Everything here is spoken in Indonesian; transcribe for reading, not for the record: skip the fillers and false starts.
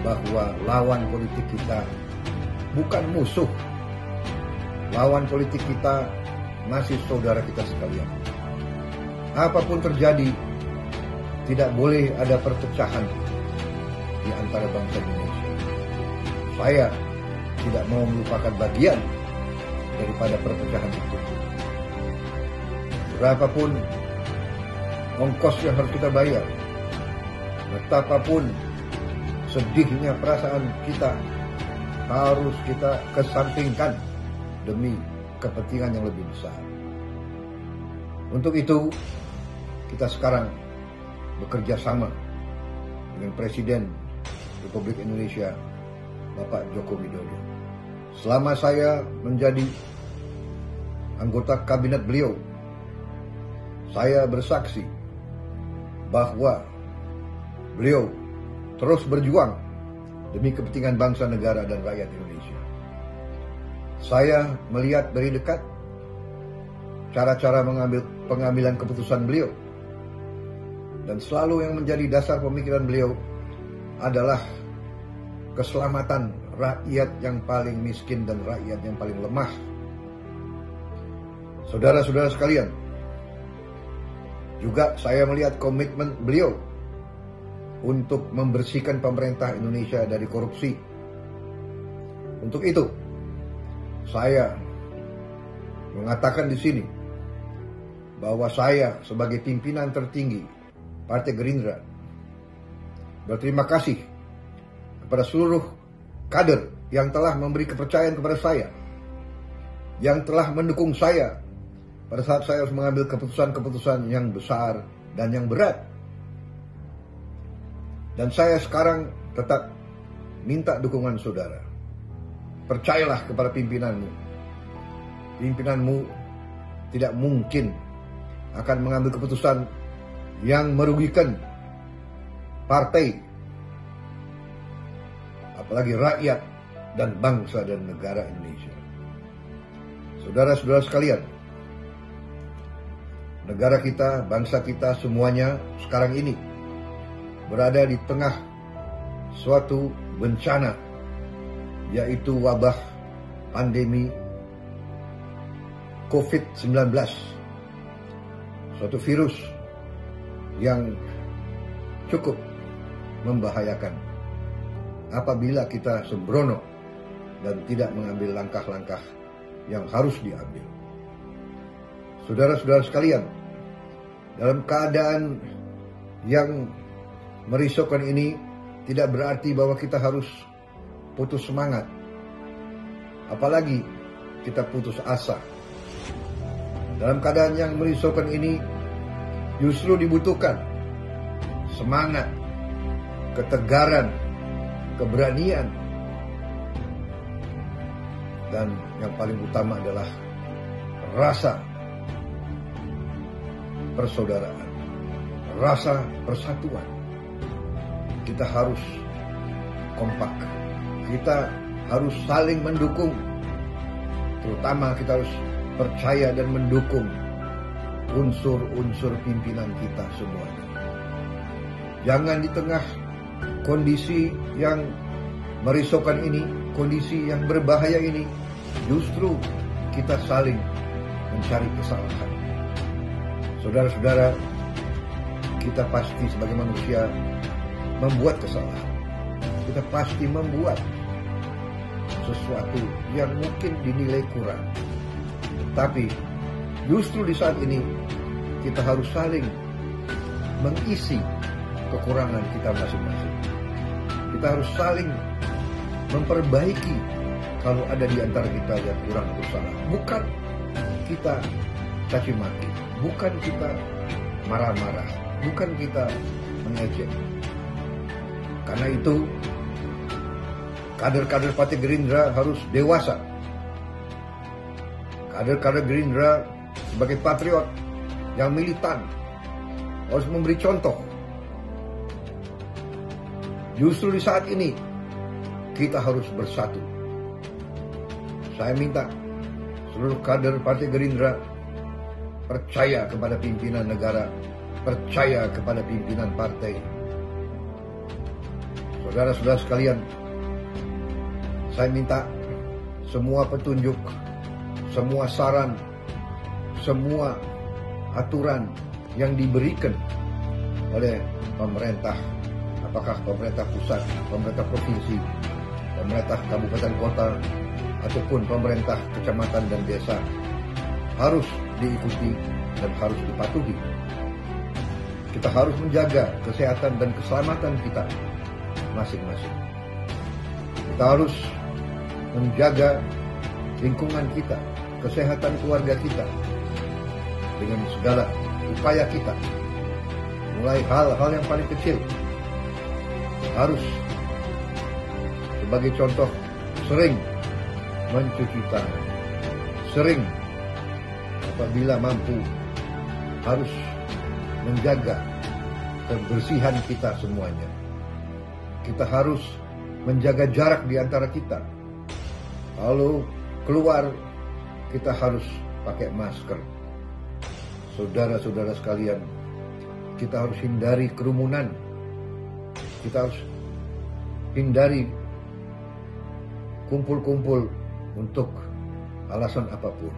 bahwa lawan politik kita bukan musuh. Lawan politik kita masih saudara kita sekalian. Apapun terjadi, tidak boleh ada perpecahan di antara bangsa Indonesia. Saya tidak mau melupakan bagian daripada perpecahan itu. Berapapun ongkos yang harus kita bayar, betapapun sedihnya perasaan kita, harus kita kesampingkan demi kepentingan yang lebih besar. Untuk itu, kita sekarang bekerja sama dengan Presiden Republik Indonesia, Bapak Joko Widodo. Selama saya menjadi anggota kabinet beliau, saya bersaksi bahwa beliau terus berjuang demi kepentingan bangsa, negara, dan rakyat Indonesia. Saya melihat dari dekat cara-cara pengambilan keputusan beliau, dan selalu yang menjadi dasar pemikiran beliau adalah keselamatan rakyat yang paling miskin dan rakyat yang paling lemah. Saudara-saudara sekalian, juga saya melihat komitmen beliau untuk membersihkan pemerintah Indonesia dari korupsi. Untuk itu, saya mengatakan di sini bahwa saya sebagai pimpinan tertinggi Partai Gerindra berterima kasih kepada seluruh kader yang telah memberi kepercayaan kepada saya, yang telah mendukung saya pada saat saya harus mengambil keputusan-keputusan yang besar dan yang berat. Dan saya sekarang tetap minta dukungan saudara. Percayalah kepada pimpinanmu. Pimpinanmu tidak mungkin akan mengambil keputusan yang merugikan partai, apalagi rakyat dan bangsa dan negara Indonesia. Saudara-saudara sekalian, negara kita, bangsa kita semuanya sekarang ini berada di tengah suatu bencana, yaitu wabah pandemi COVID-19, suatu virus yang cukup membahayakan apabila kita sembrono dan tidak mengambil langkah-langkah yang harus diambil. Saudara-saudara sekalian, dalam keadaan yang merisaukan ini tidak berarti bahwa kita harus putus semangat, apalagi kita putus asa. Dalam keadaan yang merisaukan ini justru dibutuhkan semangat, ketegaran, keberanian, dan yang paling utama adalah rasa persaudaraan, rasa persatuan. Kita harus kompak, kita harus saling mendukung, terutama kita harus percaya dan mendukung unsur-unsur pimpinan kita semuanya. Jangan di tengah kondisi yang merisaukan ini, kondisi yang berbahaya ini, justru kita saling mencari kesalahan. Saudara-saudara, kita pasti sebagai manusia membuat kesalahan. Kita pasti membuat sesuatu yang mungkin dinilai kurang. Tapi justru di saat ini kita harus saling mengisi kekurangan kita masing-masing. Kita harus saling memperbaiki kalau ada di antara kita yang kurang atau salah. Bukan kita caci maki, bukan kita marah-marah, bukan kita mengejek. Karena itu kader-kader Partai Gerindra harus dewasa. Kader-kader Gerindra sebagai patriot yang militan harus memberi contoh. Justru di saat ini kita harus bersatu. Saya minta seluruh kader Partai Gerindra percaya kepada pimpinan negara, percaya kepada pimpinan partai. Saudara-saudara sekalian, saya minta semua petunjuk, semua saran, semua aturan yang diberikan oleh pemerintah, apakah pemerintah pusat, pemerintah provinsi, pemerintah kabupaten kota, ataupun pemerintah kecamatan dan desa, harus diikuti dan harus dipatuhi. Kita harus menjaga kesehatan dan keselamatan kita masing-masing. Kita harus menjaga lingkungan kita, kesehatan keluarga kita dengan segala upaya kita. Mulai hal-hal yang paling kecil, harus sebagai contoh sering mencuci tangan, sering apabila mampu harus menjaga kebersihan kita semuanya. Kita harus menjaga jarak di antara kita. Kalau keluar, kita harus pakai masker. Saudara-saudara sekalian, kita harus hindari kerumunan. Kita harus hindari kumpul-kumpul untuk alasan apapun.